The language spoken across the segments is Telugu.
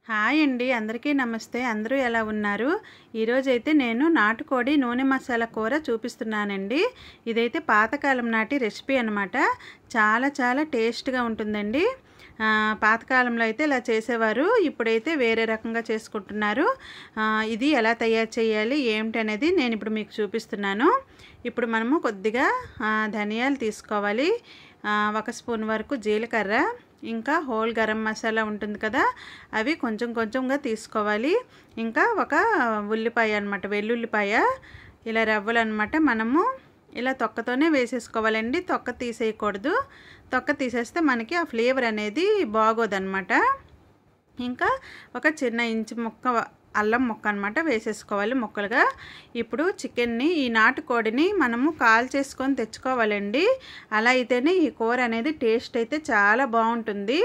హాయ్ అండి, అందరికీ నమస్తే. అందరూ ఎలా ఉన్నారు? ఈరోజైతే నేను నాటుకోడి నూనె మసాలా కూర చూపిస్తున్నానండి. ఇదైతే పాతకాలం నాటి రెసిపీ అనమాట. చాలా టేస్ట్గా ఉంటుందండి. పాతకాలంలో అయితే ఇలా చేసేవారు, ఇప్పుడైతే వేరే రకంగా చేసుకుంటున్నారు. ఇది ఎలా తయారు చేయాలి ఏమిటి అనేది నేను ఇప్పుడు మీకు చూపిస్తున్నాను. ఇప్పుడు మనము కొద్దిగా ధనియాలు తీసుకోవాలి, 1 స్పూన్ వరకు జీలకర్ర, ఇంకా హోల్ గరం మసాలా ఉంటుంది కదా, అవి కొంచెంగా తీసుకోవాలి. ఇంకా ఒక ఉల్లిపాయ అనమాట, వెల్లుల్లిపాయ, ఇలా రవ్వలు అనమాట. మనము ఇలా తొక్కతోనే వేసేసుకోవాలండి, తొక్క తీసేయకూడదు. తొక్క తీసేస్తే మనకి ఆ ఫ్లేవర్ అనేది బాగోదన్నమాట. ఇంకా ఒక చిన్న ఇంచు ముక్క అల్లం ముక్క అనమాట వేసేసుకోవాలి ముక్కలుగా. ఇప్పుడు చికెన్ని, ఈ నాటుకోడిని మనము కాల్ చేసుకొని తెచ్చుకోవాలండి. అలా అయితేనే ఈ కూర అనేది టేస్ట్ అయితే చాలా బాగుంటుంది.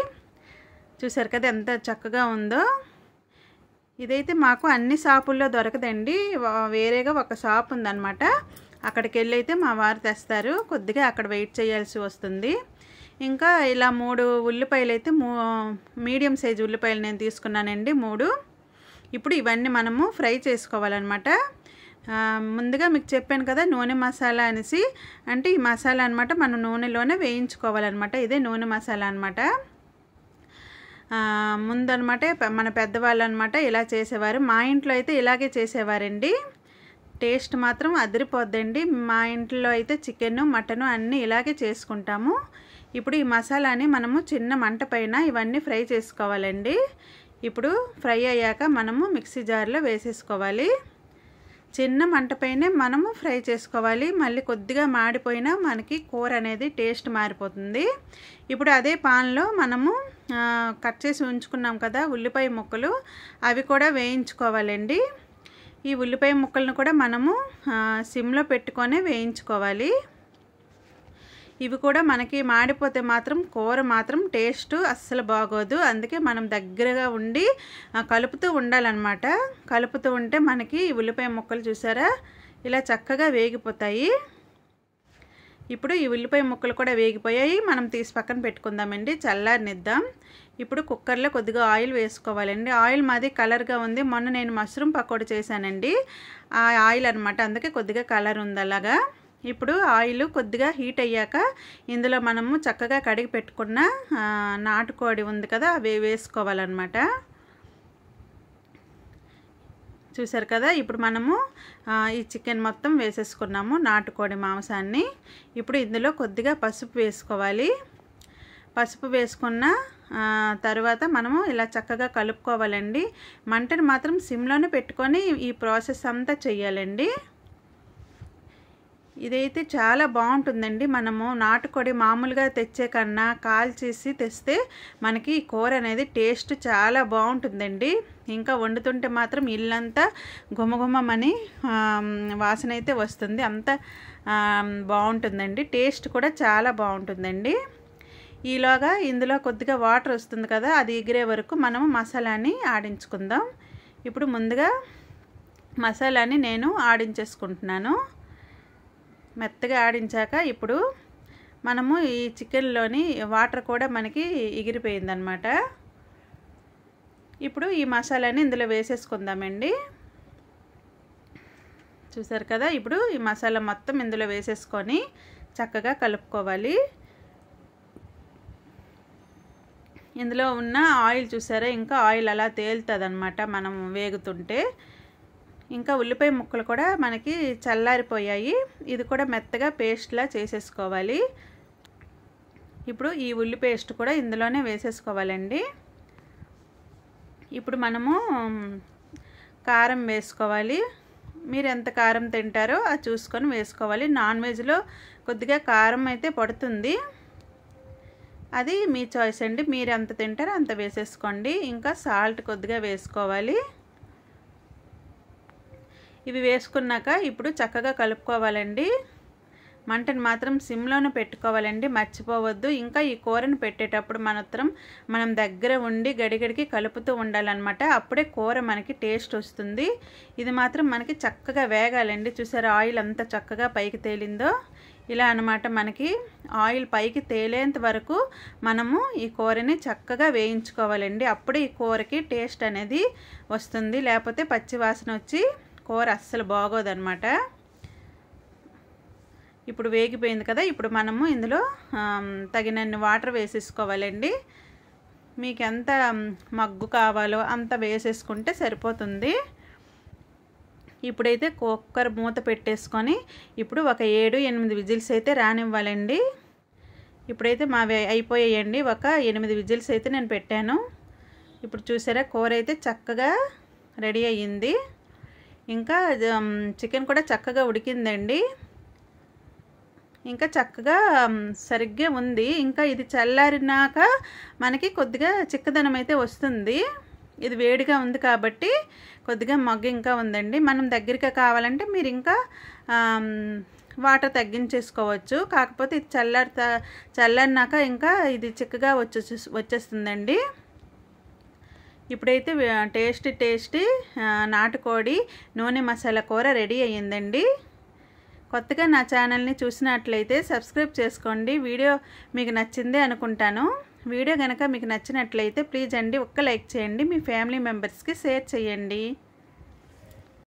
చూసారు కదా ఎంత చక్కగా ఉందో. ఇదైతే మాకు అన్ని షాపుల్లో దొరకదండి, వేరేగా ఒక షాప్ ఉందన్నమాట. అక్కడికి వెళ్ళి అయితే మా వారు తెస్తారు, కొద్దిగా అక్కడ వెయిట్ చేయాల్సి వస్తుంది. ఇంకా ఇలా 3 ఉల్లిపాయలు అయితే మీడియం సైజు ఉల్లిపాయలు నేను తీసుకున్నానండి, 3. ఇప్పుడు ఇవన్నీ మనము ఫ్రై చేసుకోవాలన్నమాట. ముందుగా మీకు చెప్పాను కదా నూనె మసాలా అనేసి, అంటే ఈ మసాలా అనమాట మనం నూనెలోనే వేయించుకోవాలన్నమాట. ఇదే నూనె మసాలా అనమాట. ముందనమాట మన పెద్దవాళ్ళు అనమాట ఇలా చేసేవారు. మా ఇంట్లో అయితే ఇలాగే చేసేవారండి. టేస్ట్ మాత్రం అదిరిపోద్దండి. మా ఇంట్లో అయితే చికెన్, మటన్ అన్నీ ఇలాగే చేసుకుంటాము. ఇప్పుడు ఈ మసాలాని మనము చిన్న మంట పైన ఇవన్నీ ఫ్రై చేసుకోవాలండి. ఇప్పుడు ఫ్రై అయ్యాక మనము మిక్సీ జార్లో వేసేసుకోవాలి. చిన్న మంట పైనే మనము ఫ్రై చేసుకోవాలి, మళ్ళీ కొద్దిగా మాడిపోయినా మనకి కూర అనేది టేస్ట్ మారిపోతుంది. ఇప్పుడు అదే పాన్లో మనము కట్ చేసి ఉంచుకున్నాం కదా ఉల్లిపాయ ముక్కలు, అవి కూడా వేయించుకోవాలండి. ఈ ఉల్లిపాయ ముక్కలను కూడా మనము సిమ్లో పెట్టుకొని వేయించుకోవాలి. ఇవి కూడా మనకి మాడిపోతే మాత్రం కూర మాత్రం టేస్ట్ అస్సలు బాగోదు. అందుకే మనం దగ్గరగా ఉండి కలుపుతూ ఉండాలన్నమాట. కలుపుతూ ఉంటే మనకి ఉల్లిపాయ ముక్కలు చూసారా ఇలా చక్కగా వేగిపోతాయి. ఇప్పుడు ఈ ఉల్లిపాయ ముక్కలు కూడా వేగిపోయాయి, మనం తీసి పక్కన పెట్టుకుందామండి, చల్లారనిద్దాం. ఇప్పుడు కుక్కర్లో కొద్దిగా ఆయిల్ వేసుకోవాలండి. ఆయిల్ మాది కలర్గా ఉంది, మొన్న నేను మష్రూమ్ పకోడీ చేశానండి, ఆ ఆయిల్ అనమాట, అందుకే కొద్దిగా కలర్ ఉంది అలాగా. ఇప్పుడు ఆయిల్ కొద్దిగా హీట్ అయ్యాక ఇందులో మనము చక్కగా కడిగి పెట్టుకున్న నాటుకోడి ఉంది కదా, అవి వేసుకోవాలన్నమాట. చూసారు కదా, ఇప్పుడు మనము ఈ చికెన్ మొత్తం వేసేసుకున్నాము, నాటుకోడి మాంసాన్ని. ఇప్పుడు ఇందులో కొద్దిగా పసుపు వేసుకోవాలి. పసుపు వేసుకున్న తర్వాత మనము ఇలా చక్కగా కలుపుకోవాలండి. మంటను మాత్రం సిమ్లోనే పెట్టుకొని ఈ ప్రాసెస్ అంతా చేయాలండి. ఇదైతే చాలా బాగుంటుందండి. మనము నాటుకోడి మామూలుగా తెచ్చే కన్నా కాల్చేసి తెస్తే మనకి కూర అనేది టేస్ట్ చాలా బాగుంటుందండి. ఇంకా వండుతుంటే మాత్రం ఇల్లంతా గుమగుమని వాసన అయితే వస్తుంది, అంత బాగుంటుందండి. టేస్ట్ కూడా చాలా బాగుంటుందండి. ఈలోగా ఇందులో కొద్దిగా వాటర్ వస్తుంది కదా, అది ఎగిరే వరకు మనము మసాలాని ఆడించుకుందాం. ఇప్పుడు ముందుగా మసాలాని నేను ఆడించేసుకుంటున్నాను. మెత్తగా ఆడించాక ఇప్పుడు మనము ఈ చికెన్లోని వాటర్ కూడా మనకి ఎగిరిపోయిందనమాట. ఇప్పుడు ఈ మసాలాని ఇందులో వేసేసుకుందామండి. చూసారు కదా, ఇప్పుడు ఈ మసాలా మొత్తం ఇందులో వేసేసుకొని చక్కగా కలుపుకోవాలి. ఇందులో ఉన్న ఆయిల్ చూసారా, ఇంకా ఆయిల్ అలా తేలుతుంది అనమాట మనం వేగుతుంటే. ఇంకా ఉల్లిపాయ ముక్కలు కూడా మనకి చల్లారిపోయాయి, ఇది కూడా మెత్తగా పేస్ట్లా చేసేసుకోవాలి. ఇప్పుడు ఈ ఉల్లి పేస్ట్ కూడా ఇందులోనే వేసేసుకోవాలండి. ఇప్పుడు మనము కారం వేసుకోవాలి. మీరు ఎంత కారం తింటారో అది చూసుకొని వేసుకోవాలి. నాన్ వెజ్లో కొద్దిగా కారం అయితే పడుతుంది, అది మీ చాయిస్ అండి, మీరు ఎంత తింటారో అంత వేసేసుకోండి. ఇంకా సాల్ట్ కొద్దిగా వేసుకోవాలి. ఇవి వేసుకున్నాక ఇప్పుడు చక్కగా కలుపుకోవాలండి. మంటను మాత్రం సిమ్లోనే పెట్టుకోవాలండి, మర్చిపోవద్దు. ఇంకా ఈ కూరను పెట్టేటప్పుడు మనం దగ్గర ఉండి గడిగడికి కలుపుతూ ఉండాలన్నమాట, అప్పుడే కూర మనకి టేస్ట్ వస్తుంది. ఇది మాత్రం మనకి చక్కగా వేగాలండి. చూసారా ఆయిల్ అంత చక్కగా పైకి తేలిందో. ఇలా అన్నమాట మనకి ఆయిల్ పైకి తేలేంత వరకు మనము ఈ కూరని చక్కగా వేయించుకోవాలండి. అప్పుడు ఈ కూరకి టేస్ట్ అనేది వస్తుంది, లేకపోతే పచ్చి వాసన వచ్చి కూర అస్సలు బాగోదన్నమాట. ఇప్పుడు వేగిపోయింది కదా, ఇప్పుడు మనము ఇందులో తగినన్ని వాటర్ వేసేసుకోవాలండి. మీకు ఎంత మగ్గు కావాలో అంత వేసేసుకుంటే సరిపోతుంది. ఇప్పుడైతే కుక్కర్ మూత పెట్టేసుకొని ఇప్పుడు ఒక 7-8 విజిల్స్ అయితే రానివ్వాలండి. ఇప్పుడైతే మావి అయిపోయాయండి, ఒక 8 విజిల్స్ అయితే నేను పెట్టాను. ఇప్పుడు చూసారా కూర అయితే చక్కగా రెడీ అయ్యింది. ఇంకా చికెన్ కూడా చక్కగా ఉడికిందండి, ఇంకా చక్కగా సరిగ్గా ఉంది. ఇంకా ఇది చల్లారినాక మనకి కొద్దిగా చిక్కదనం అయితే వస్తుంది. ఇది వేడిగా ఉంది కాబట్టి కొద్దిగా మగ్గు ఇంకా ఉందండి. మనం దగ్గరగా కావాలంటే మీరు ఇంకా వాటర్ తగ్గించేసుకోవచ్చు. కాకపోతే ఇది చల్లారినాక ఇంకా ఇది చిక్కగా వచ్చేస్తుందండి. ఇప్పుడైతే టేస్టీ నాటుకోడి నూనె మసాలా కూర రెడీ అయ్యిందండి. కొత్తగా నా ఛానల్ని చూసినట్లయితే సబ్స్క్రైబ్ చేసుకోండి. వీడియో మీకు నచ్చిందే అనుకుంటాను. వీడియో కనుక మీకు నచ్చినట్లయితే ప్లీజ్ అండి ఒక్క లైక్ చేయండి, మీ ఫ్యామిలీ మెంబర్స్కి షేర్ చేయండి.